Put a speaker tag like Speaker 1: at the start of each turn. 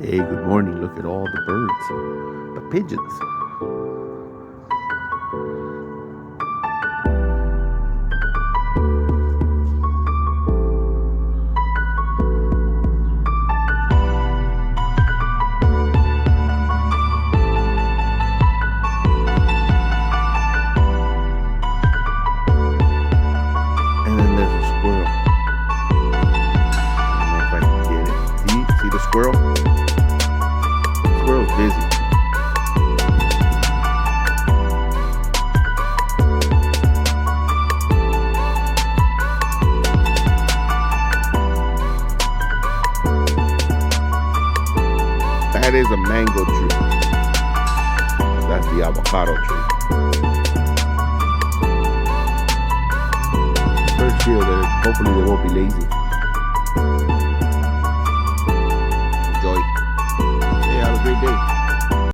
Speaker 1: Hey, good morning. Look at all the birds, the pigeons. And then there's a squirrel. I don't know if I can get it. See the squirrel? The squirrel's busy. That is a mango tree. That's the avocado tree. First year, hopefully they won't be lazy.